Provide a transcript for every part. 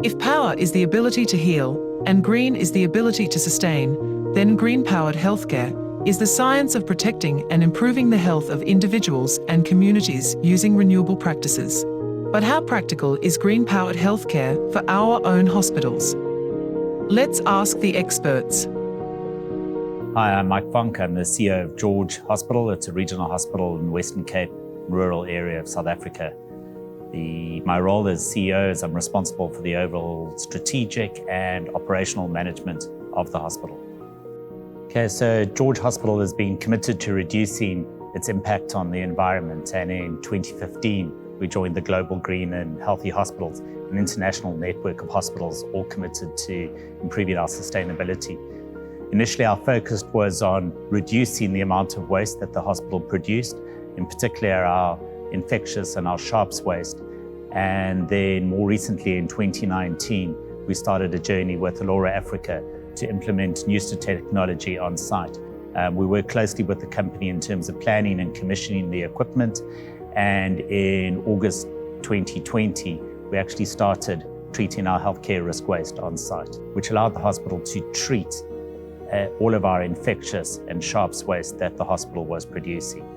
If power is the ability to heal, and green is the ability to sustain, then green-powered healthcare is the science of protecting and improving the health of individuals and communities using renewable practices. But how practical is green-powered healthcare for our own hospitals? Let's ask the experts. Hi, I'm Mike Vonk. I'm the CEO of George Hospital. It's a regional hospital in Western Cape, rural area of South Africa. My role as CEO is I'm responsible for the overall strategic and operational management of the hospital. Okay, so George Hospital has been committed to reducing its impact on the environment, and in 2015 we joined the Global Green and Healthy Hospitals, an international network of hospitals all committed to improving our sustainability. Initially, our focus was on reducing the amount of waste that the hospital produced, in particular our infectious and our sharps waste. And then more recently in 2019, we started a journey with Alloro Africa to implement new technology on site. We work closely with the company in terms of planning and commissioning the equipment. And in August 2020, we actually started treating our healthcare risk waste on site, which allowed the hospital to treat all of our infectious and sharps waste that the hospital was producing.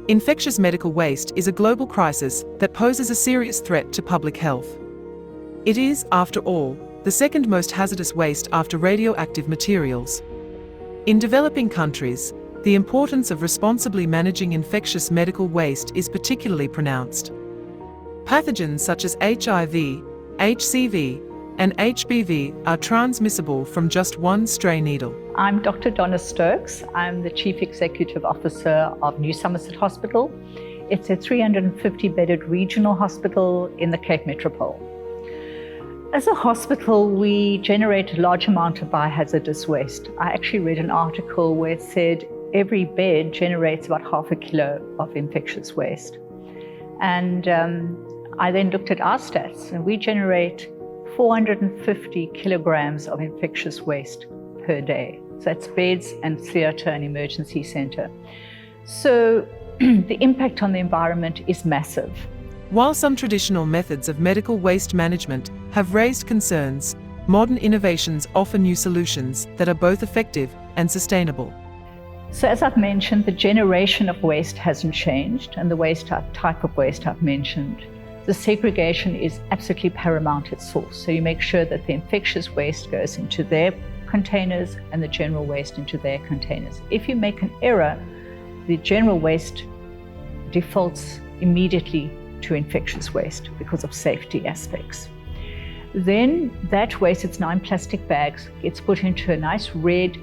Infectious medical waste is a global crisis that poses a serious threat to public health. It is, after all, the second most hazardous waste after radioactive materials. In developing countries, the importance of responsibly managing infectious medical waste is particularly pronounced. Pathogens such as HIV, HCV, and HBV are transmissible from just one stray needle. I'm Dr. Donna Stokes. I'm the Chief Executive Officer of New Somerset Hospital. It's a 350-bedded regional hospital in the Cape Metropole. As a hospital, we generate a large amount of biohazardous waste. I actually read an article where it said every bed generates about half a kilo of infectious waste. And I then looked at our stats, and we generate 450 kilograms of infectious waste per day. So that's beds and theatre and emergency centre. So the impact on the environment is massive. While some traditional methods of medical waste management have raised concerns, modern innovations offer new solutions that are both effective and sustainable. So as I've mentioned, the generation of waste hasn't changed, and the waste type of waste I've mentioned. The segregation is absolutely paramount at source. So you make sure that the infectious waste goes into their containers and the general waste into their containers. If you make an error, the general waste defaults immediately to infectious waste because of safety aspects. Then that waste, it's now in plastic bags, gets put into a nice red,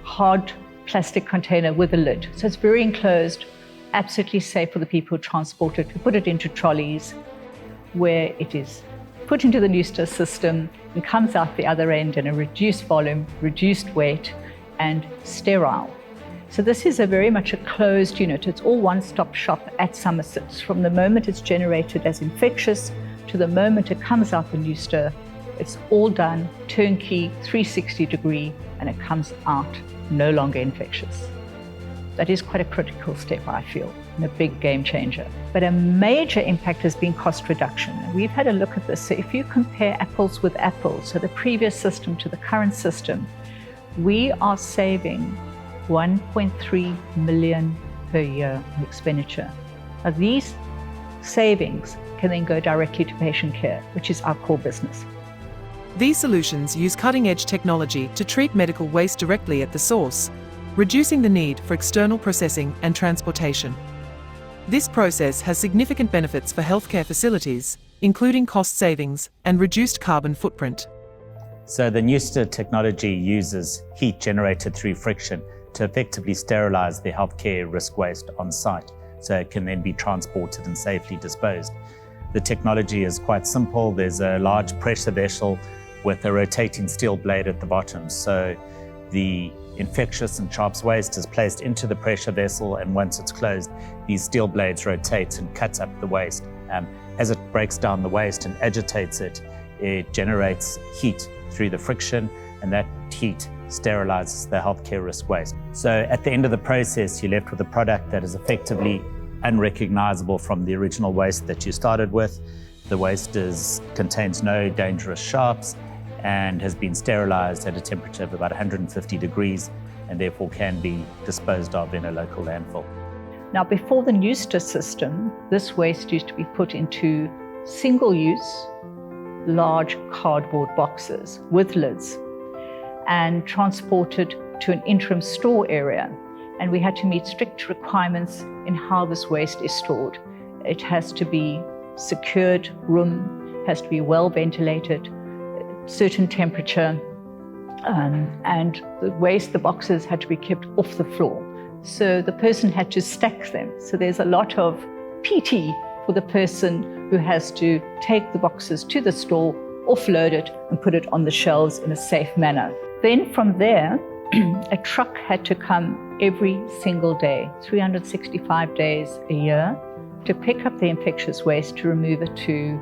hard plastic container with a lid. So it's very enclosed, absolutely safe for the people who transport it. We put it into trolleys where it is put into the Newster system and comes out the other end in a reduced volume, reduced weight, and sterile. So this is very much a closed unit. It's all one-stop shop at Somerset. From the moment it's generated as infectious to the moment it comes out the Newster, it's all done turnkey, 360 degree, and it comes out no longer infectious. That is quite a critical step, I feel, and a big game changer. But a major impact has been cost reduction. We've had a look at this. So if you compare apples with apples, so the previous system to the current system, we are saving 1.3 million per year in expenditure. Now these savings can then go directly to patient care, which is our core business. These solutions use cutting-edge technology to treat medical waste directly at the source, reducing the need for external processing and transportation. This process has significant benefits for healthcare facilities, including cost savings and reduced carbon footprint. So the Newster technology uses heat generated through friction to effectively sterilize the healthcare risk waste on site, so it can then be transported and safely disposed. The technology is quite simple. There's a large pressure vessel with a rotating steel blade at the bottom. So the infectious and sharps waste is placed into the pressure vessel, and once it's closed, these steel blades rotate and cut up the waste. As it breaks down the waste and agitates it, it generates heat through the friction, and that heat sterilizes the healthcare risk waste. So at the end of the process, you're left with a product that is effectively unrecognizable from the original waste that you started with. The waste contains no dangerous sharps and has been sterilized at a temperature of about 150 degrees and therefore can be disposed of in a local landfill. Now, before the Newster system, this waste used to be put into single-use, large cardboard boxes with lids and transported to an interim store area. And we had to meet strict requirements in how this waste is stored. It has to be secured room, has to be well ventilated, certain temperature, and the boxes had to be kept off the floor. So the person had to stack them. So there's a lot of PT for the person who has to take the boxes to the store, offload it, and put it on the shelves in a safe manner. Then from there, a truck had to come every single day, 365 days a year, to pick up the infectious waste, to remove it to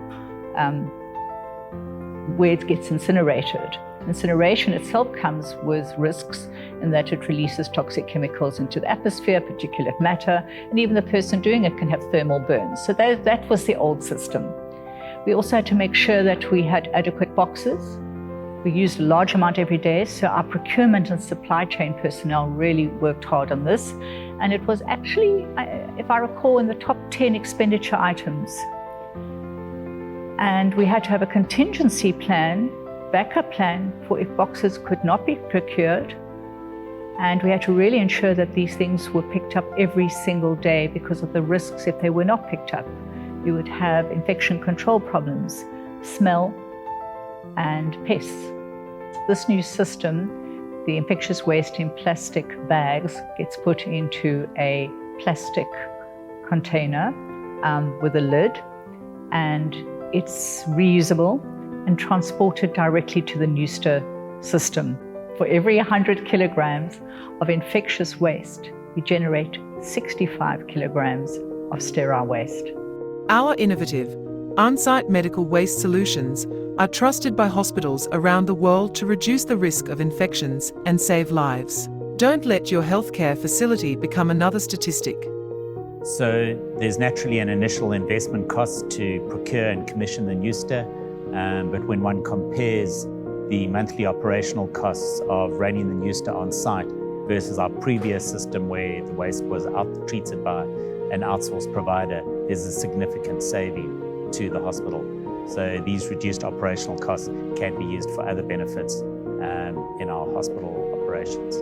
where it gets incinerated. Incineration itself comes with risks in that it releases toxic chemicals into the atmosphere, particulate matter, and even the person doing it can have thermal burns. So that was the old system. We also had to make sure that we had adequate boxes. We used a large amount every day, so our procurement and supply chain personnel really worked hard on this. And it was actually, if I recall, in the top 10 expenditure items. And we had to have a contingency plan, backup plan, for if boxes could not be procured. And we had to really ensure that these things were picked up every single day because of the risks if they were not picked up. You would have infection control problems, smell, and pests. This new system, the infectious waste in plastic bags gets put into a plastic container with a lid, and it's reusable and transported directly to the Newster system. For every 100 kilograms of infectious waste, we generate 65 kilograms of sterile waste. Our innovative, on-site medical waste solutions are trusted by hospitals around the world to reduce the risk of infections and save lives. Don't let your healthcare facility become another statistic. So there's naturally an initial investment cost to procure and commission the Newster, but when one compares the monthly operational costs of running the Newster on site versus our previous system where the waste was treated by an outsourced provider, there's a significant saving to the hospital. So these reduced operational costs can be used for other benefits in our hospital operations.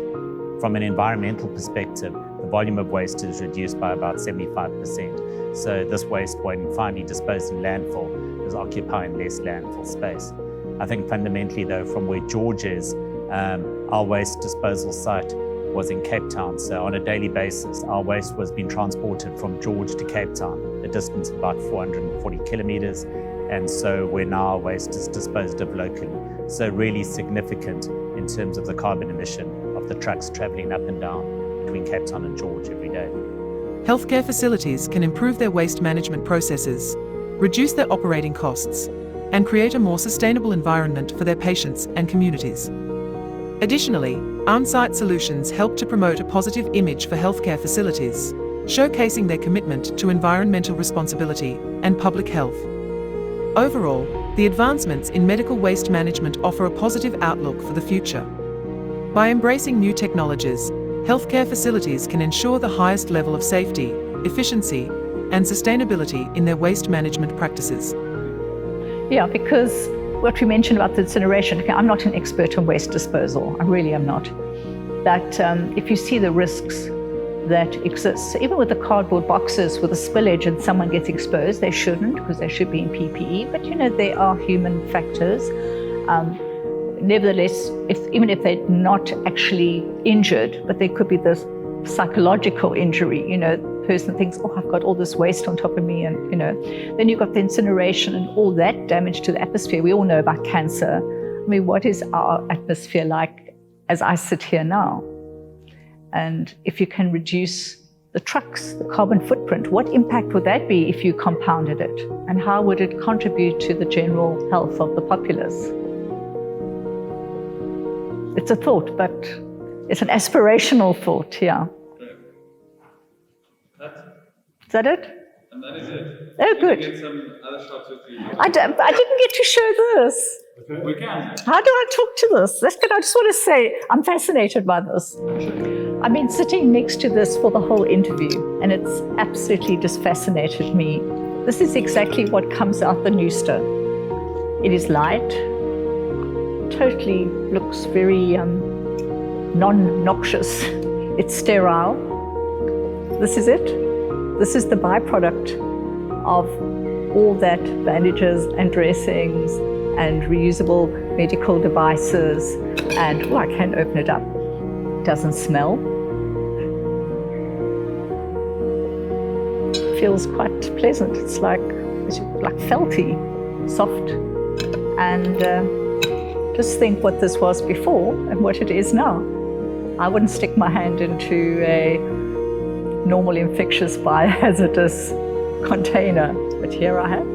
From an environmental perspective, the volume of waste is reduced by about 75%. So this waste, when finally disposed in landfill, is occupying less landfill space. I think fundamentally though, from where George is, our waste disposal site was in Cape Town. So on a daily basis, our waste was being transported from George to Cape Town, a distance of about 440 kilometers. And so where now our waste is disposed of locally. So really significant in terms of the carbon emission of the trucks traveling up and down between Cape Town and George every day. Healthcare facilities can improve their waste management processes, reduce their operating costs, and create a more sustainable environment for their patients and communities. Additionally, on-site solutions help to promote a positive image for healthcare facilities, showcasing their commitment to environmental responsibility and public health. Overall, the advancements in medical waste management offer a positive outlook for the future. By embracing new technologies, healthcare facilities can ensure the highest level of safety, efficiency, and sustainability in their waste management practices. Yeah, because what we mentioned about the incineration, okay, I'm not an expert on waste disposal, I really am not. That if you see the risks that exist, so even with the cardboard boxes with a spillage and someone gets exposed, they shouldn't, because they should be in PPE, but you know, there are human factors. Nevertheless, even if they're not actually injured, but there could be this psychological injury, you know, the person thinks, oh, I've got all this waste on top of me, and you know, then you've got the incineration and all that damage to the atmosphere. We all know about cancer. I mean, what is our atmosphere like as I sit here now? And if you can reduce the trucks, the carbon footprint, what impact would that be if you compounded it? And how would it contribute to the general health of the populace? It's a thought, but it's an aspirational thought, yeah. Is that it? And that is it. Oh, good. Get some other shots with you. I didn't get to show this. We can. How do I talk to this? That's good. I just want to say I'm fascinated by this. I've been sitting next to this for the whole interview, and it's absolutely just fascinated me. This is exactly what comes out the Nooster. It is light, totally looks very non-noxious. It's sterile. This is it. This is the byproduct of all that bandages and dressings and reusable medical devices. And I can open it up. It doesn't smell. It feels quite pleasant. It's like felty, soft. And just think what this was before and what it is now. I wouldn't stick my hand into a normal infectious biohazardous container, but here I have.